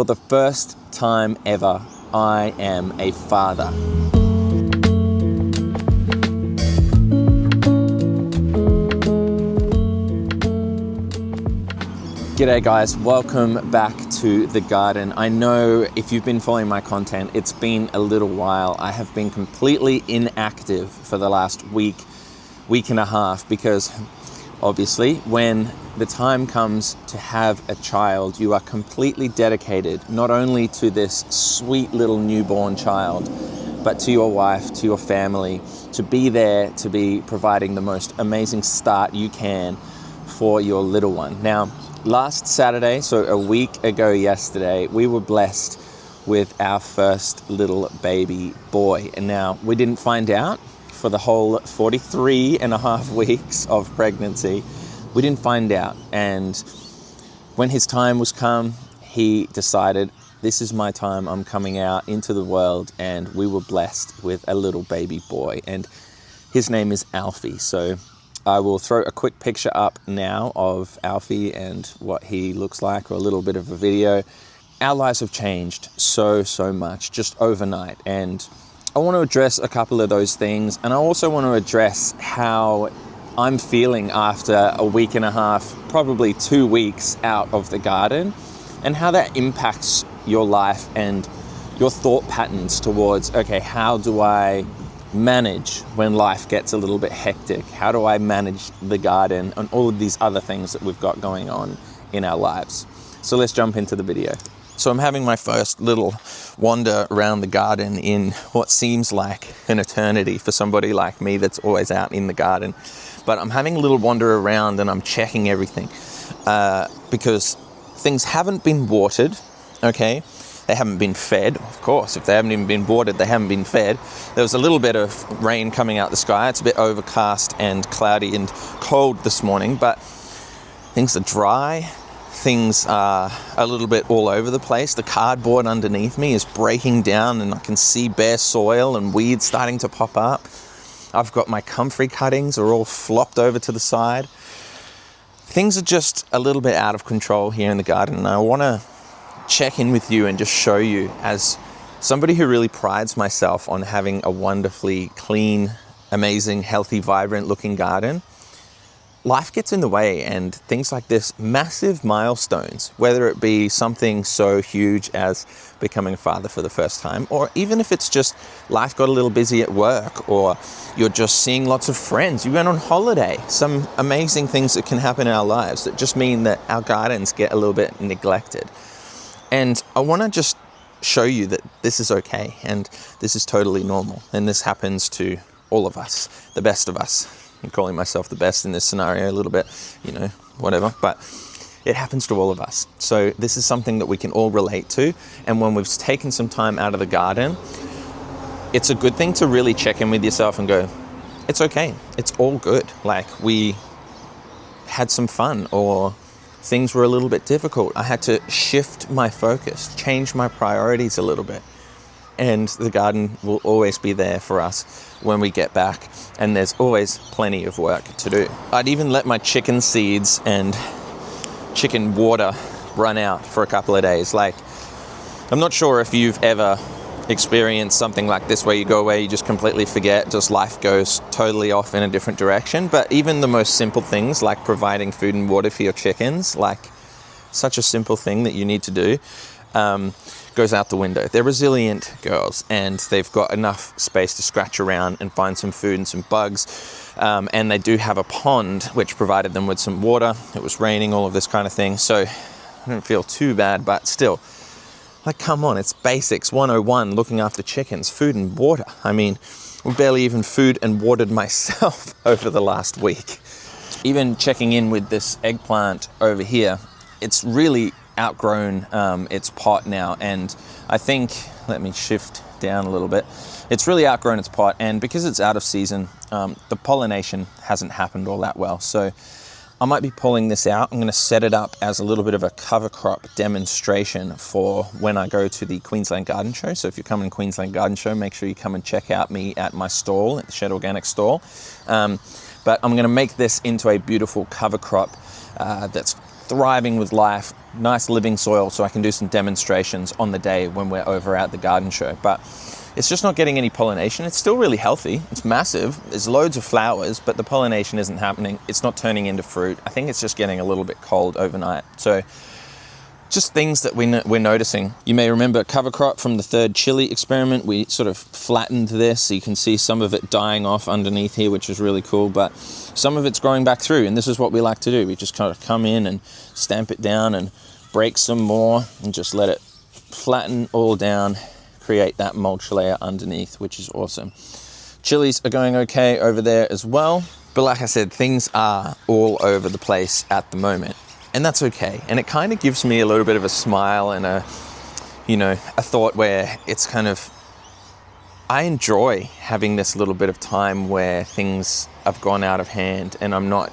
For the first time ever, I am a father. G'day guys, welcome back to the garden. I know if you've been following my content, it's been a little while. I have been completely inactive for the last week and a half because obviously when the time comes to have a child, you are completely dedicated not only to this sweet little newborn child, but to your wife, to your family, to be there, to be providing the most amazing start you can for your little one. Now, last Saturday, so a week ago yesterday, we were blessed with our first little baby boy. And now we didn't find out for the whole 43 and a half weeks of pregnancy. We didn't find out. And when his time was come, he decided, this is my time, I'm coming out into the world. And we were blessed with a little baby boy. And his name is Alfie. So I will throw a quick picture up now of Alfie and what he looks like, or a little bit of a video. Our lives have changed so much just overnight, and I want to address a couple of those things, and I also want to address how I'm feeling after a week and a half, probably 2 weeks out of the garden, and how that impacts your life and your thought patterns towards, okay, how do I manage when life gets a little bit hectic? How do I manage the garden and all of these other things that we've got going on in our lives? So let's jump into the video. So I'm having my first little wander around the garden in what seems like an eternity for somebody like me that's always out in the garden. But I'm having a little wander around and I'm checking everything because things haven't been watered, okay? They haven't been fed, of course. If they haven't even been watered, they haven't been fed. There was a little bit of rain coming out the sky. It's a bit overcast and cloudy and cold this morning, but things are dry. Things are a little bit all over the place. The cardboard underneath me is breaking down and I can see bare soil and weeds starting to pop up. I've got my comfrey cuttings are all flopped over to the side. Things are just a little bit out of control here in the garden, and I want to check in with you and just show you, as somebody who really prides myself on having a wonderfully clean, amazing, healthy, vibrant looking garden, life gets in the way, and things like this, massive milestones, whether it be something so huge as becoming a father for the first time, or even if it's just life got a little busy at work, or you're just seeing lots of friends, you went on holiday, some amazing things that can happen in our lives that just mean that our gardens get a little bit neglected. And I want to just show you that this is okay and this is totally normal. And this happens to all of us, the best of us. I'm calling myself the best in this scenario a little bit, you know, whatever. But it happens to all of us. So this is something that we can all relate to. And when we've taken some time out of the garden, it's a good thing to really check in with yourself and go, it's okay. It's all good. Like, we had some fun, or things were a little bit difficult. I had to shift my focus, change my priorities a little bit. And the garden will always be there for us when we get back. And there's always plenty of work to do. I'd even let my chicken seeds and chicken water run out for a couple of days. Like, I'm not sure if you've ever experience something like this where you go away, you just completely forget, just life goes totally off in a different direction. But even the most simple things like providing food and water for your chickens, like such a simple thing that you need to do, goes out the window. They're resilient girls and they've got enough space to scratch around and find some food and some bugs. And they do have a pond which provided them with some water. It was raining, all of this kind of thing. So I don't feel too bad, but still, like, come on, it's basics 101, looking after chickens, food and water. I mean, we barely even food and watered myself over the last week. Even checking in with this eggplant over here, it's really outgrown its pot now. And I think, let me shift down a little bit. It's really outgrown its pot, and because it's out of season, the pollination hasn't happened all that well. So I might be pulling this out. I'm going to set it up as a little bit of a cover crop demonstration for when I go to the Queensland Garden Show. So if you're coming to Queensland Garden Show, make sure you come and check out me at my stall, at the Shed Organic stall. But I'm going to make this into a beautiful cover crop that's thriving with life, nice living soil, so I can do some demonstrations on the day when we're over at the garden show. But it's just not getting any pollination. It's still really healthy. It's massive. There's loads of flowers, but the pollination isn't happening. It's not turning into fruit. I think it's just getting a little bit cold overnight. So just things that we're noticing. You may remember cover crop from the third chili experiment. We sort of flattened this, so you can see some of it dying off underneath here, which is really cool, but some of it's growing back through, and this is what we like to do. We just kind of come in and stamp it down and break some more and just let it flatten all down, create that mulch layer underneath, which is awesome. Chilies are going okay over there as well. But like I said, things are all over the place at the moment, and that's okay. And it kind of gives me a little bit of a smile and a thought where it's kind of, I enjoy having this little bit of time where things have gone out of hand and I'm not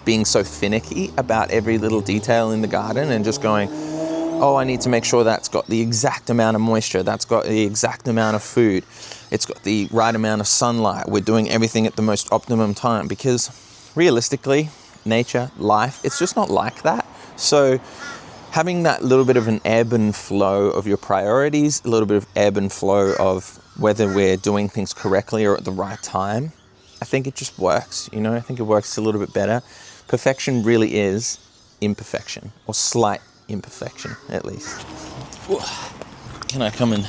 being so finicky about every little detail in the garden and just going, oh, I need to make sure that's got the exact amount of moisture, that's got the exact amount of food, it's got the right amount of sunlight, we're doing everything at the most optimum time, because realistically, nature, life, it's just not like that. So having that little bit of an ebb and flow of your priorities, a little bit of ebb and flow of whether we're doing things correctly or at the right time, I think it just works, I think it works a little bit better. Perfection really is imperfection, or slight imperfection, at least. Can I come in?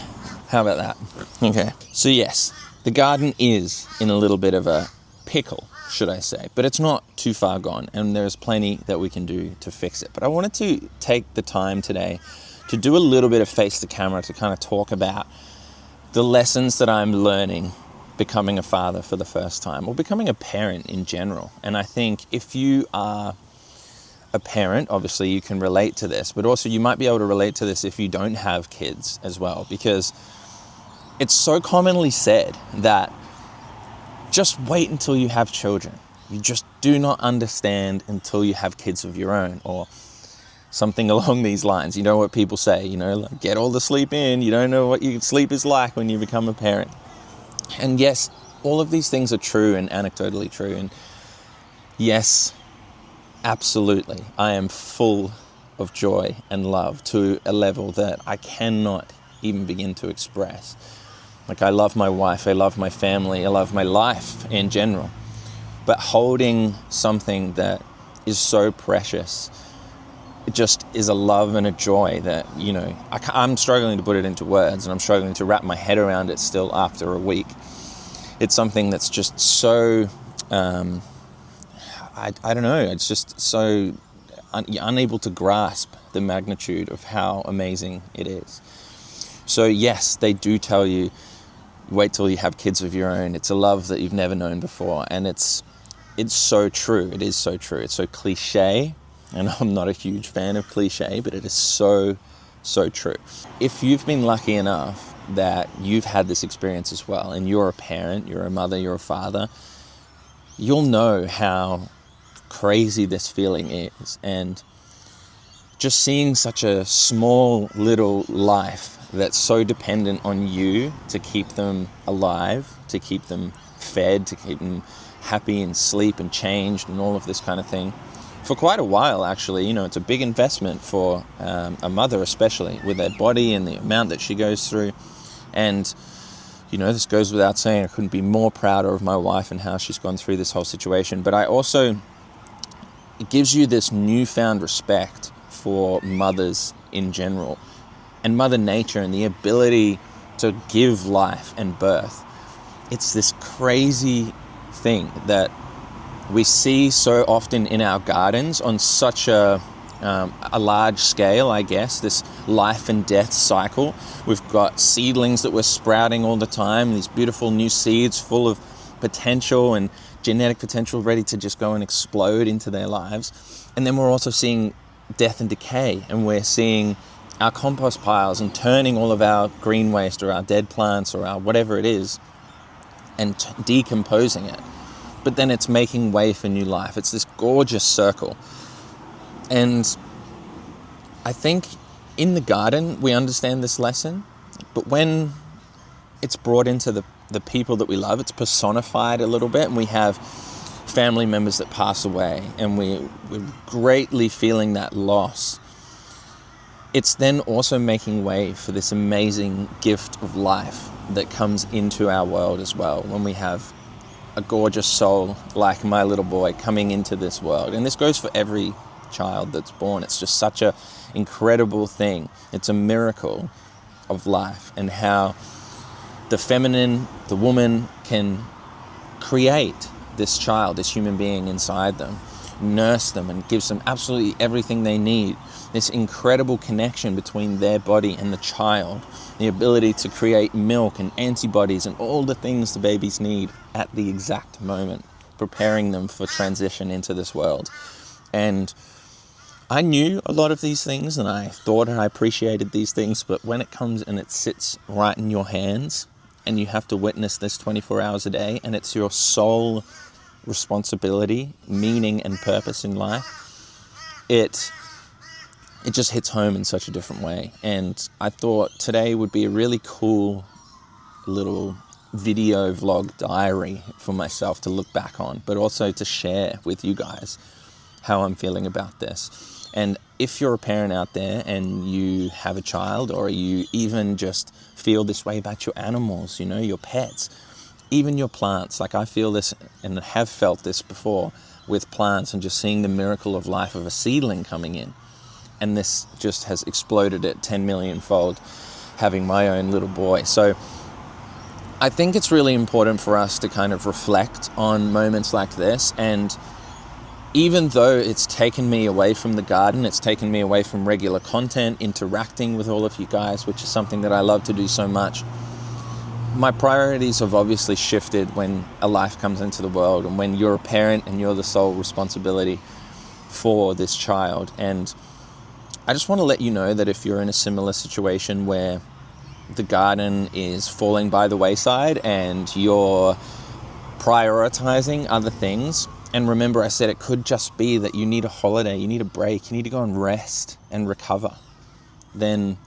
How about that? Okay. So yes, the garden is in a little bit of a pickle, should I say, but it's not too far gone, and there's plenty that we can do to fix it. But I wanted to take the time today to do a little bit of face to camera to kind of talk about the lessons that I'm learning becoming a father for the first time, or becoming a parent in general. And I think if you are a parent, obviously you can relate to this, but also you might be able to relate to this if you don't have kids as well, because it's so commonly said that just wait until you have children. You just do not understand until you have kids of your own, or something along these lines. You know what people say, like, get all the sleep in. You don't know what your sleep is like when you become a parent. And yes, all of these things are true and anecdotally true. And yes, absolutely, I am full of joy and love to a level that I cannot even begin to express. Like, I love my wife, I love my family, I love my life in general. But holding something that is so precious, it just is a love and a joy that, I'm struggling to put it into words, and I'm struggling to wrap my head around it still after a week. It's something that's just so, I don't know, it's just so unable to grasp the magnitude of how amazing it is. So yes, they do tell you, wait till you have kids of your own. It's a love that you've never known before. And it's so true. It is so true. It's so cliche. And I'm not a huge fan of cliche, but it is so, so true. If you've been lucky enough that you've had this experience as well, and you're a parent, you're a mother, you're a father, you'll know how crazy this feeling is. And just seeing such a small little life that's so dependent on you to keep them alive, to keep them fed, to keep them happy and sleep and changed and all of this kind of thing. For quite a while, actually, it's a big investment for a mother, especially with their body and the amount that she goes through. And, this goes without saying, I couldn't be more prouder of my wife and how she's gone through this whole situation. But it gives you this newfound respect for mothers in general, and Mother Nature, and the ability to give life and birth. It's this crazy thing that we see so often in our gardens on such a large scale, I guess, this life and death cycle. We've got seedlings that we're sprouting all the time, these beautiful new seeds full of potential and genetic potential ready to just go and explode into their lives. And then we're also seeing death and decay, and we're seeing our compost piles and turning all of our green waste or our dead plants or our whatever it is and decomposing it. But then it's making way for new life. It's this gorgeous circle. And I think in the garden, we understand this lesson, but when it's brought into the people that we love, it's personified a little bit, and we have family members that pass away, and we're greatly feeling that loss, it's then also making way for this amazing gift of life that comes into our world as well, when we have a gorgeous soul like my little boy coming into this world. And this goes for every child that's born. It's just such an incredible thing. It's a miracle of life, and how the feminine, the woman, can create this child, this human being inside them, nurse them, and gives them absolutely everything they need. This incredible connection between their body and the child, the ability to create milk and antibodies and all the things the babies need at the exact moment, preparing them for transition into this world. And I knew a lot of these things, and I thought I appreciated these things, but when it comes and it sits right in your hands, and you have to witness this 24 hours a day, and it's your sole responsibility, meaning and purpose in life, it just hits home in such a different way. And I thought today would be a really cool little video vlog diary for myself to look back on, but also to share with you guys how I'm feeling about this. And if you're a parent out there and you have a child, or you even just feel this way about your animals, your pets, even your plants, like I feel this and have felt this before with plants, and just seeing the miracle of life of a seedling coming in. And this just has exploded at 10 million fold, having my own little boy. So I think it's really important for us to kind of reflect on moments like this. And even though it's taken me away from the garden, it's taken me away from regular content, interacting with all of you guys, which is something that I love to do so much, my priorities have obviously shifted when a life comes into the world, and when you're a parent and you're the sole responsibility for this child. And I just want to let you know that if you're in a similar situation where the garden is falling by the wayside and you're prioritizing other things, and remember, I said it could just be that you need a holiday, you need a break, you need to go and rest and recover, then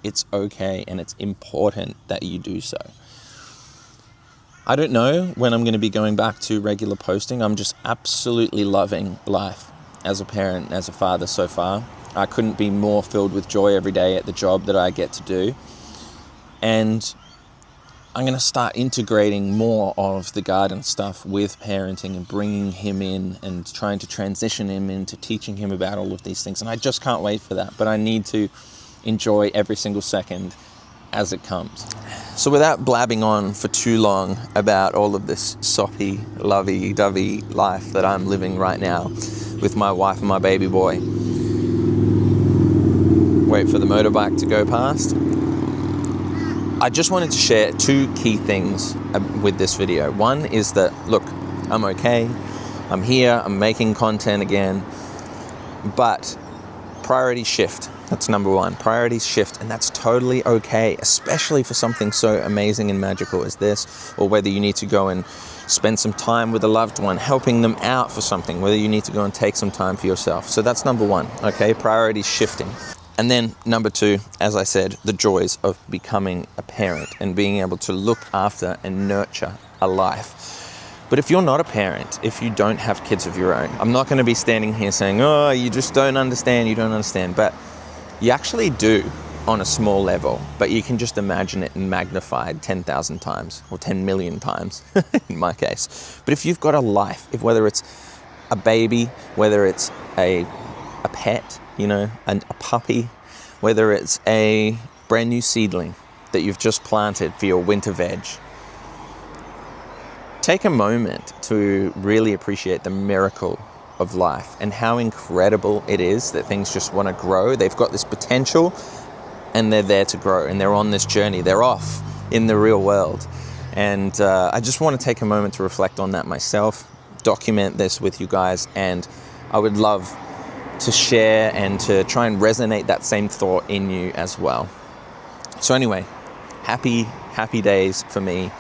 it's okay, and it's important that you do so. I don't know when I'm going to be going back to regular posting. I'm just absolutely loving life as a parent, as a father so far. I couldn't be more filled with joy every day at the job that I get to do. And I'm going to start integrating more of the garden stuff with parenting, and bringing him in and trying to transition him into teaching him about all of these things. And I just can't wait for that. But I need to enjoy every single second as it comes. So without blabbing on for too long about all of this soppy, lovey-dovey life that I'm living right now with my wife and my baby boy, wait for the motorbike to go past. I just wanted to share two key things with this video. One is that, look, I'm okay. I'm here. I'm making content again. But priorities shift. That's number one. Priorities shift, and that's totally okay, especially for something so amazing and magical as this, or whether you need to go and spend some time with a loved one, helping them out for something, whether you need to go and take some time for yourself. So that's number one, okay? Priorities shifting. And then number two, as I said, the joys of becoming a parent and being able to look after and nurture a life. But if you're not a parent, if you don't have kids of your own, I'm not going to be standing here saying, oh, you just don't understand, you don't understand. But you actually do on a small level, but you can just imagine it magnified 10,000 times or 10 million times in my case. But if you've got a life, if whether it's a baby, whether it's a pet, and a puppy, whether it's a brand new seedling that you've just planted for your winter veg, take a moment to really appreciate the miracle of life and how incredible it is that things just want to grow. They've got this potential and they're there to grow, and they're on this journey. They're off in the real world. And I just want to take a moment to reflect on that myself, document this with you guys, and I would love to share and to try and resonate that same thought in you as well. So anyway, happy days for me.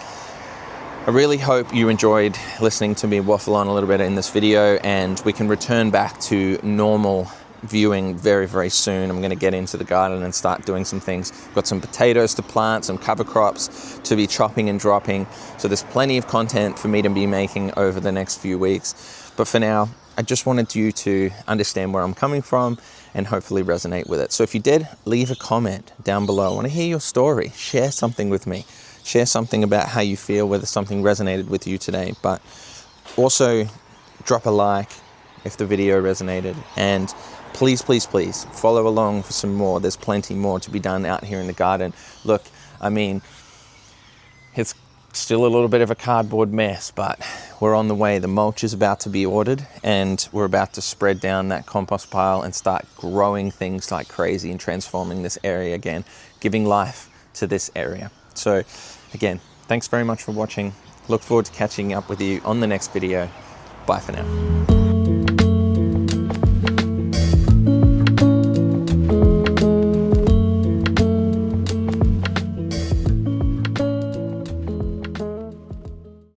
I really hope you enjoyed listening to me waffle on a little bit in this video, and we can return back to normal viewing very, very soon. I'm going to get into the garden and start doing some things. Got some potatoes to plant, some cover crops to be chopping and dropping. So there's plenty of content for me to be making over the next few weeks. But for now, I just wanted you to understand where I'm coming from and hopefully resonate with it. So if you did, leave a comment down below. I want to hear your story. Share something with me. Share something about how you feel, whether something resonated with you today. But also drop a like if the video resonated. And please, please, please follow along for some more. There's plenty more to be done out here in the garden. Look, I mean, it's still a little bit of a cardboard mess, but we're on the way. The mulch is about to be ordered and we're about to spread down that compost pile and start growing things like crazy and transforming this area again, giving life to this area. So again, thanks very much for watching. Look forward to catching up with you on the next video. Bye for now.